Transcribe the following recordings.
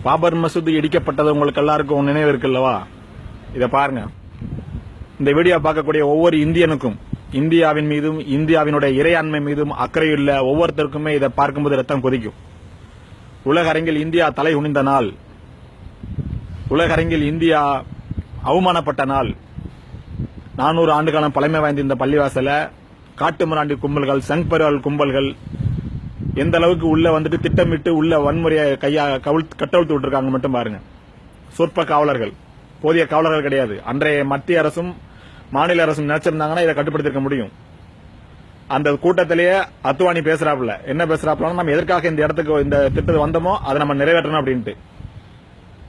பாபர் மசூதி இடிக்கப்பட்டது உங்களுக்கு எல்லாருக்கும் நினைவு இருக்குல்லவா? இத பாருங்க. இந்த வீடியோ பார்க்கக்கூடிய ஒவ்வொரு இந்தியனுக்கும் இந்தியாவின் மீதும் இந்தியாவினுடைய இறையாண்மை மீதும் அக்கறையுள்ள ஒவ்வொருத்தருக்குமே இதை பார்க்கும்போது ரத்தம் கொதிக்கும். உலக அரங்கில் இந்தியா தலை குனிந்த நாள், உலக அரங்கில் இந்தியா அவமானப்பட்ட நாள். 400 ஆண்டு காலம் பழமை வாய்ந்த இந்த பள்ளிவாசல காட்டுமிராண்டி கும்பல்கள், சங் பரிவார் கும்பல்கள் எந்த அளவுக்கு உள்ள வந்துட்டு திட்டமிட்டு உள்ள வன்முறையை கட்டவிழ்த்து விட்டுருக்காங்க மட்டும் பாருங்க. சொற்ப காவலர்கள், போதிய காவலர்கள் கிடையாது. அன்றைய மத்திய அரசும் மாநில அரசும் நினைச்சிருந்தாங்கன்னா இதை கட்டுப்படுத்திருக்க முடியும். அந்த கூட்டத்திலேயே அத்வானி பேசுறாப்புல, என்ன பேசுறாப்புல, நம்ம எதற்காக இந்த இடத்துக்கு இந்த திட்டத்தை வந்தோமோ அதை நம்ம நிறைவேற்றணும் அப்படின்ட்டு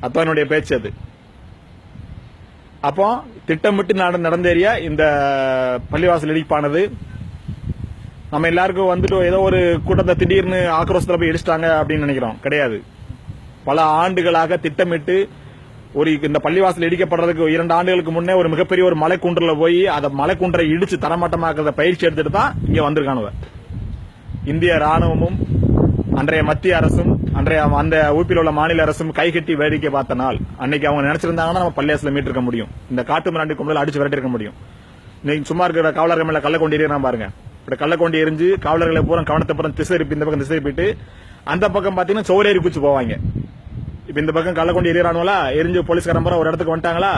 அத்வானியுடைய பேச்சு அது. அப்போ திட்டமிட்டு நடந்தேறிய இந்த பள்ளிவாசல் இடிப்பானது நம்ம எல்லாருக்கும் வந்துட்டு ஏதோ ஒரு கூட்டத்தை திடீர்னு ஆக்ரோஷத்துல போய் இடிச்சிட்டாங்க அப்படின்னு நினைக்கிறோம். கிடையாது. பல ஆண்டுகளாக திட்டமிட்டு இந்த பள்ளிவாசல் இடிக்கப்படுறதுக்கு 2 ஆண்டுகளுக்கு முன்னே ஒரு மிகப்பெரிய ஒரு மலைக்குன்றுல போய் அந்த மலைக்குன்றை இடிச்சு தரமட்டமாக்குறத பயிற்சி எடுத்துட்டு தான் இங்க வந்திருக்கானுவ. இந்திய ராணுவமும் அன்றைய மத்திய அரசும் அன்றைய அந்த ஊப்பில் உள்ள மாநில அரசும் கைகட்டி வேடிக்கை பார்த்த நாள். அன்னைக்கு அவங்க நினைச்சிருந்தாங்கன்னா நம்ம பள்ளிவாசல மீட்டிருக்க முடியும். இந்த காட்டு மிராண்டி கும்பல அடிச்சு விரட்டி இருக்க முடியும். இன்னைக்கு சும்மா இருக்கிற காவலர்கள் மேல கள்ள கொண்டு எறியறான் பாருங்க. இப்படி கள்ள கொண்டு எரிஞ்சு காவலர்களை பூரா கவனத்தை பூரா திசை இந்த பக்கம் திசை போயிட்டு அந்த பக்கம் பாத்தீங்கன்னா சோரேறி குச்சி போவாங்க. இப்ப இந்த பக்கம் கள்ள கொண்டு எறியறானுவலா, எரிஞ்சு போலீஸ்காரன் பூரா ஒரு இடத்துக்கு வந்துட்டாங்களா,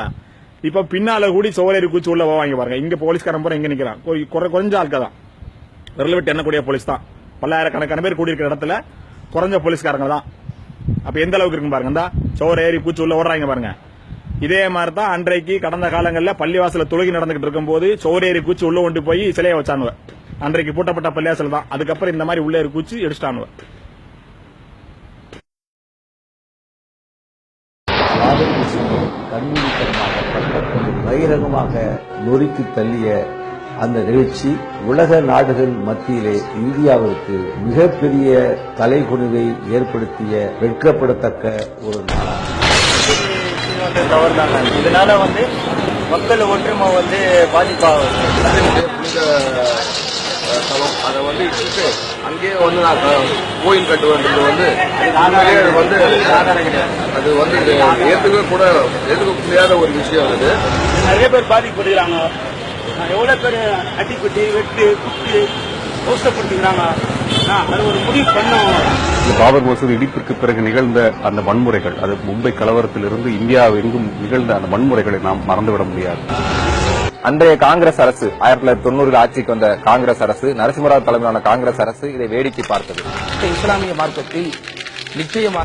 இப்ப பின்னால கூடி சோரேறி குச்சி உள்ள போவாங்க பாருங்க. இங்க போலீஸ்காரன் பூரா இங்க நிக்கிறான். குறைஞ்ச ஆட்கள் தான், விரல் விட்டு எண்ணக்கூடிய போலீஸ் தான். பல்லாயிரக்கணக்கான பேர் கூடியிருக்கிற இடத்துல குறைஞ்ச போலீஸ்காரங்க தான். அப்ப எந்த அளவுக்கு இருக்கு பாருங்க. இந்த சோறு ஏறி பூச்சி உள்ள ஓடுறாங்க பாருங்க. இதே மாதிரி தான் அன்றைக்கு கடந்த காலங்களில் பள்ளிவாசல தொழுகி நடந்துகிட்டு இருக்கும் போது சோரேறி கூச்சி உள்ள கொண்டு போய் சிலையை வச்சானுவ. அன்றைக்கு பூட்டப்பட்ட பள்ளிவாசல் தான். அதுக்கப்புறம் இந்த மாதிரி உள்ளே கூச்சி எடுத்துட்டானுவ. பகிரங்கமாக நொறுக்கி தள்ளிய அந்த நிகழ்ச்சி உலக நாடுகள் மத்தியிலே இந்தியாவிற்கு மிகப்பெரிய தலைகுனிவை ஏற்படுத்திய வெட்கப்படத்தக்க ஒரு நாளாகும். இதனால மக்கள் ஒற்றுமை பாதிப்பாகும். அதை இட்டு அங்கேயே நான் கோயில் கட்டுவேன்றது அது ஏற்றுக்க முடியாத ஒரு விஷயம். அது நிறைய பேர் பாதிக்கப்படுகிறாங்க. எவ்வளவு பேர் அடிப்பட்டு வெட்டு குத்து அவசரப்படுத்துகிறாங்க. அது ஒரு முடிவு பண்ணுவோம். பாபர் மசூதி இடிப்பிற்கு பிறகு நிகழ்ந்த அந்த வன்முறைகள், அது மும்பை கலவரத்திலிருந்து இந்தியா எங்கும் நிகழ்ந்த அந்த வன்முறைகளை நாம் மறந்துவிட முடியாது. அன்றைய காங்கிரஸ் அரசு 1990 ஆட்சிக்கு வந்த காங்கிரஸ் அரசு, நரசிம்மராவ் தலைமையிலான காங்கிரஸ் அரசு இதை வேடிக்கை பார்த்தது. இஸ்லாமிய மார்க்கத்தில் நிச்சயமாக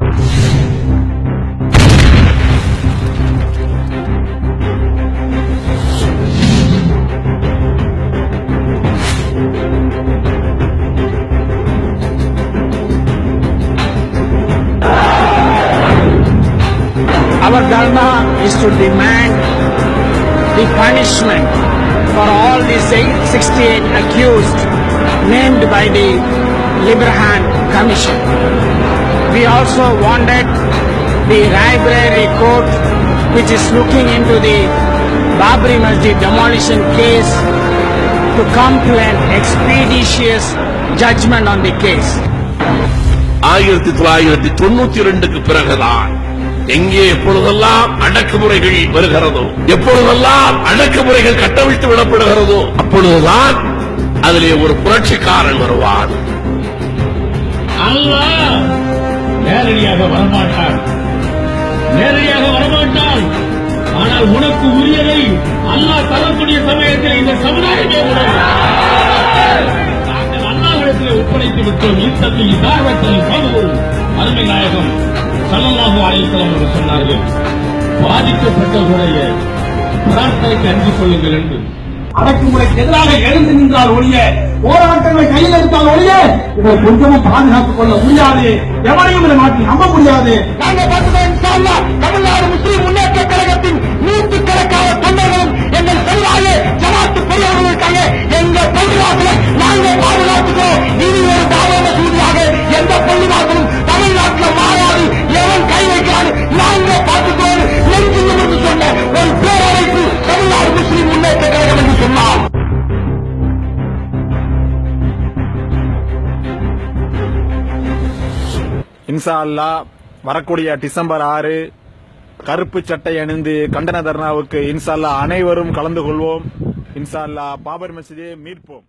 Our dharma is to demand the punishment for all these 68 accused named by the Librhan Commission. We also wanted the Raebareli court, which is looking into the Babri Masjid demolition case, to come to an expeditious judgment on the case. 1992 பிறகுதான் எங்கே எப்பொழுதெல்லாம் அடக்குமுறைகள் வருகிறதோ, எப்பொழுதெல்லாம் அடக்குமுறைகள் கட்டவிழ்த்து விடப்படுகிறதோ, அப்பொழுதுதான் அதிலே ஒரு புரட்சிக்காரன் வருவான். அல்லாஹ் நேரடியாக வரமாட்டான், ஆனால் உனக்கு உரியதை அல்லாஹ் தரக்கூடிய சமயத்தில் இந்த சமுதாயமே நாங்கள் அல்லாஹ்விடத்தில் ஒப்படைத்து விட்டோம். யுத்தத்தில் இதாகத்தில் பகுவோம். அருமை நாயகம் ஸல்லல்லாஹு அலைஹி வஸல்லம் அவர்கள் சொன்னார்கள், பாதிக்கப்பட்டவர்களுடைய பிரார்த்தனைக்கு அஞ்சு கொள்ளுங்கள் என்று. அடக்குமுறைக்கு எதிராக எழுந்து நின்றால் ஒழிய, போராட்டங்களை கையில் எடுத்தால் ஒழிய இதை கொஞ்சமும் பாதுகாத்துக் கொள்ள முடியாது. எவரையும் இந்த நாட்டில் நம்ப முடியாது. தமிழ்நாடு முஸ்லீம் முன்னேற்ற கழகத்தின் 100கணக்கான தொண்டர்களும் எங்கள் செல்வாயே ஜமாத்து பெரியவர்களுக்காக எங்கள் பள்ளிவாசலை நாங்கள் பாதுகாத்துக்கிறோம். இனி ஒரு தாராள சூழ்நிலையாக எந்த பள்ளிவாசலும் தமிழ்நாட்டில் மாறாது. எவன் கை வைக்கிறான் நாங்கள் பார்த்துக்கோடு நெருங்கியும் என்று சொன்ன ஒரு பேரமைப்பு தமிழ்நாடு முஸ்லீம் முன்னேற்ற கழகம் என்று சொன்னார். இன்ஷா அல்லாஹ் வரக்கூடிய டிசம்பர் 6 கருப்பு சட்டை அணிந்து கண்டன தர்ணாவுக்கு இன்ஷா அல்லாஹ் அனைவரும் கலந்து கொள்வோம். இன்ஷா அல்லாஹ் பாபர் மஸ்ஜிதை மீட்போம்.